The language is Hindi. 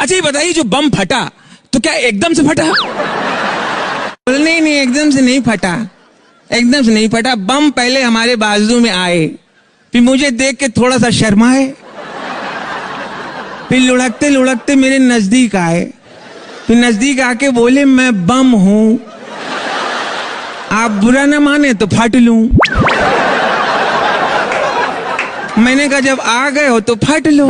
अच्छा ये बताइए, जो बम फटा तो क्या एकदम से फटा? नहीं नहीं, एकदम से नहीं फटा, एकदम से नहीं फटा। बम पहले हमारे बाजू में आए, फिर मुझे देख के थोड़ा सा शर्माए, फिर लुढ़कते लुढ़कते मेरे नजदीक आए, फिर नजदीक आके बोले मैं बम हूं, आप बुरा ना माने तो फट लूं। मैंने कहा जब आ गए हो तो फट लो।